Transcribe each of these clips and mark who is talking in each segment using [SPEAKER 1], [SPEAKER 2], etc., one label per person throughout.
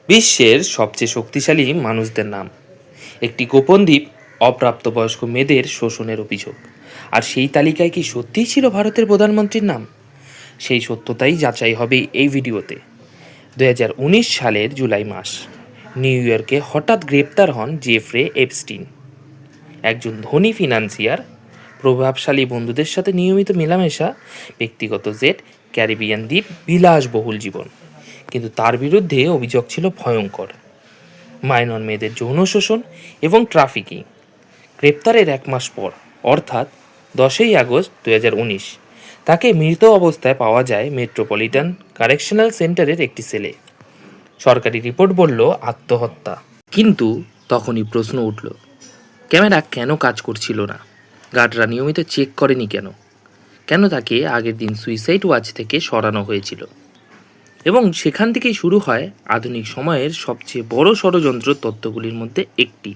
[SPEAKER 1] বিশ্বের সবচেয়ে শক্তিশালী মানুষদের নাম। একটি গোপন দ্বীপ, অপ্রাপ্তবয়স্ক মেয়েদের শোষণের অভিযোগ। আর সেই তালিকায় কি সত্যিই ছিল ভারতের প্রধানমন্ত্রীর নাম? সেই সত্যতাই যাচাই হবে এই ভিডিওতে। 2019 সালের জুলাই মাস, নিউ ইয়র্কে হঠাৎ গ্রেপ্তার হন জেফ্রে এপস্টিন। একজন ধনী ফিনান্সিয়ার, প্রভাবশালী বন্ধুদের সাথে নিয়মিত মেলামেশা, ব্যক্তিগত জেট, ক্যারিবিয়ান দ্বীপ, বিলাসবহুল জীবন। কিন্তু তার বিরুদ্ধে অভিযোগ ছিল ভয়ঙ্কর: মাইনর মেয়েদের যৌন শোষণ এবং ট্রাফিকিং। গ্রেপ্তারের 1 মাস পর, অর্থাৎ 10ই আগস্ট 2019, তাকে মৃত অবস্থায় পাওয়া যায় মেট্রোপলিটন কারেকশনাল সেন্টারের একটি সেলে। সরকারি রিপোর্ট বলল আত্মহত্যা। কিন্তু তখনই প্রশ্ন উঠল, ক্যামেরা কেন কাজ করছিল না? গার্ডরা নিয়মিত চেক করেনি কেন? কেন তাকে আগের দিন সুইসাইড ওয়াচ থেকে সরানো হয়েছিল? এবং সেখান থেকেই শুরু হয় আধুনিক সময়ের সবচেয়ে বড় ষড়যন্ত্র তত্ত্বগুলির মধ্যে একটি।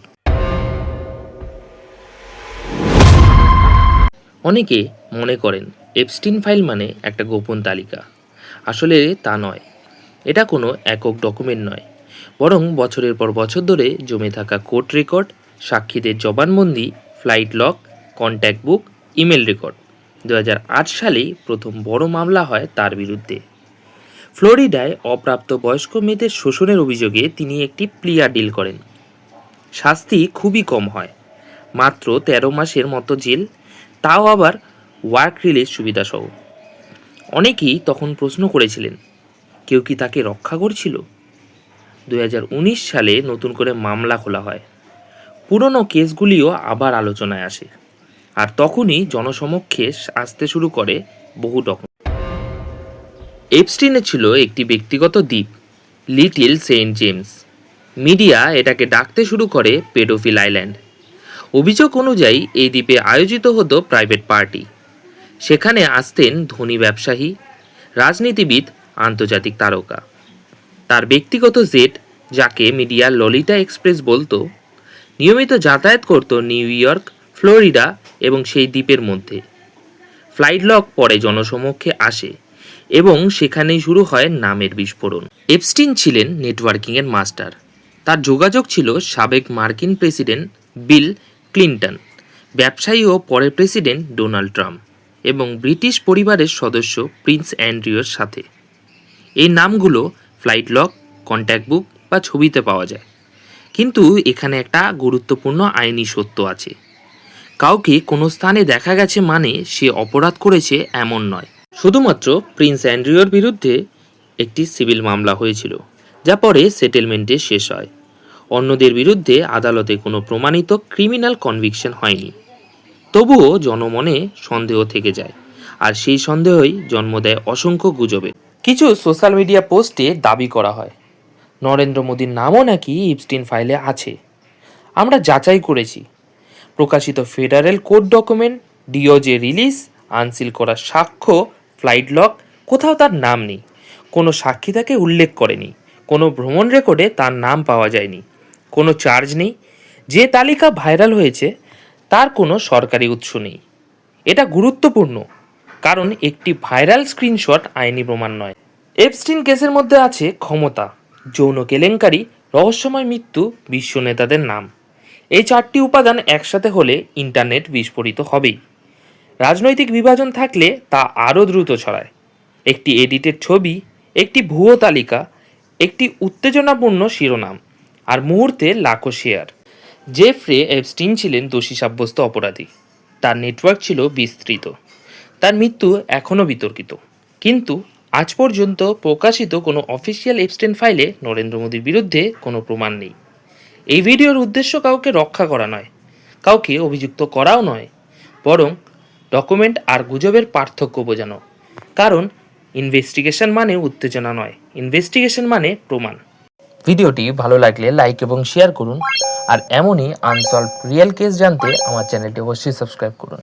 [SPEAKER 1] অনেকে মনে করেন এপস্টিন ফাইল মানে একটা গোপন তালিকা। আসলে তা নয়। এটা কোনো একক ডকুমেন্ট নয়, বরং বছরের পর বছর ধরে জমে থাকা কোর্ট রেকর্ড, সাক্ষীদের জবানবন্দি, ফ্লাইট লগ, কন্ট্যাক্ট বুক, ইমেল রেকর্ড। 2008 সালেই প্রথম বড় মামলা হয় তার বিরুদ্ধে। ফ্লোরিডায় অপ্রাপ্তবয়স্ক মেয়েদের শোষণের অভিযোগে তিনি একটি প্লিয়া ডিল করেন। শাস্তি খুবই কম হয়, মাত্র 13 মাসের মতো জেল, তাও আবার ওয়ার্ক রিলিজ সুবিধাসহ। অনেকেই তখন প্রশ্ন করেছিলেন, কেউ কি তাকে রক্ষা করছিল? 2019 সালে নতুন করে মামলা খোলা হয়। পুরনো কেসগুলিও আবার আলোচনায় আসে। আর তখনই জনসমক্ষে আসতে শুরু করে বহু ডকুমেন্ট। এপস্টিনের ছিল একটি ব্যক্তিগত দ্বীপ, লিটল সেন্ট জেমস। মিডিয়া এটাকে ডাকতে শুরু করে পেডোফিল আইল্যান্ড। অভিযোগ অনুযায়ী এই দ্বীপে আয়োজিত হতো প্রাইভেট পার্টি। সেখানে আসতেন ধনী ব্যবসায়ী, রাজনীতিবিদ, আন্তর্জাতিক তারকা। তার ব্যক্তিগত জেট, যাকে মিডিয়া ললিটা এক্সপ্রেস বলতো, নিয়মিত যাতায়াত করত নিউ ইয়র্ক, ফ্লোরিডা এবং সেই দ্বীপের মধ্যে। ফ্লাইট লগ পরে জনসমক্ষে আসে এবং সেখানেই শুরু হয় নামের বিস্ফোরণ। এপস্টিন ছিলেন নেটওয়ার্কিংয়ের মাস্টার। তার যোগাযোগ ছিল সাবেক মার্কিন প্রেসিডেন্ট বিল ক্লিন্টন, ব্যবসায়ী ও পরের প্রেসিডেন্ট ডোনাল্ড ট্রাম্প এবং ব্রিটিশ পরিবারের সদস্য প্রিন্স অ্যান্ড্রিউর সাথে। এই নামগুলো ফ্লাইট লগ, কন্ট্যাক্ট বুক বা ছবিতে পাওয়া যায়। কিন্তু এখানে একটা গুরুত্বপূর্ণ আইনি সত্য আছে। কাউকে কোনো স্থানে দেখা গেছে মানে সে অপরাধ করেছে এমন নয়। শুধুমাত্র প্রিন্স অ্যান্ড্রিউর বিরুদ্ধে একটি সিভিল মামলা হয়েছিল, যা পরে সেটেলমেন্টে শেষ হয়। অন্যদের বিরুদ্ধে আদালতে কোনো প্রমাণিত ক্রিমিনাল কনভিকশন হয়নি। তবুও জনমনে সন্দেহ থেকে যায়, আর সেই সন্দেহই জন্ম দেয় অসংখ্য গুজবে। কিছু সোশ্যাল মিডিয়া পোস্টে দাবি করা হয় নরেন্দ্র মোদীর নামও নাকি এপস্টিন ফাইলে আছে। আমরা যাচাই করেছি, প্রকাশিত federal court document, DOJ release, unseal করা সাক্ষ্য, ফ্লাইট লগ, কোথাও তার নাম নেই। কোনো সাক্ষী তাকে উল্লেখ করেনি। কোনো ভ্রমণ রেকর্ডে তার নাম পাওয়া যায়নি। কোনো চার্জ নেই। যে তালিকা ভাইরাল হয়েছে তার কোনো সরকারি উৎস নেই। এটা গুরুত্বপূর্ণ, কারণ একটি ভাইরাল স্ক্রিনশট আইনি প্রমাণ নয়। এপস্টিন কেসের মধ্যে আছে ক্ষমতা, যৌন কেলেঙ্কারি, রহস্যময় মৃত্যু, বিশ্ব নেতাদের নাম। এই 4টি উপাদান একসাথে হলে ইন্টারনেট বিস্ফোরিত হবেই। রাজনৈতিক বিভাজন থাকলে তা আরও দ্রুত ছড়ায়। একটি এডিটেড ছবি, একটি ভুয়ো তালিকা, একটি উত্তেজনাপূর্ণ শিরোনাম, আর মুহূর্তে লাখো শেয়ার। জেফ্রে এপস্টিন ছিলেন দোষী সাব্যস্ত অপরাধী। তার নেটওয়ার্ক ছিল বিস্তৃত। তার মৃত্যু এখনও বিতর্কিত। কিন্তু আজ পর্যন্ত প্রকাশিত কোনো অফিসিয়াল এপস্টিন ফাইলে নরেন্দ্র মোদীর বিরুদ্ধে কোনো প্রমাণ নেই। এই ভিডিওর উদ্দেশ্য কাউকে রক্ষা করা নয়, কাউকে অভিযুক্ত করাও নয়, বরং ডকুমেন্ট আর গুজবের পার্থক্য বোঝানো। কারণ ইনভেস্টিগেশন মানে উত্তেজনা নয়, ইনভেস্টিগেশন মানে প্রমাণ। ভিডিওটি ভালো লাগলে লাইক এবং শেয়ার করুন, আর এমনই আনসলভড রিয়েল কেস জানতে আমার চ্যানেলটি অবশ্যই সাবস্ক্রাইব করুন।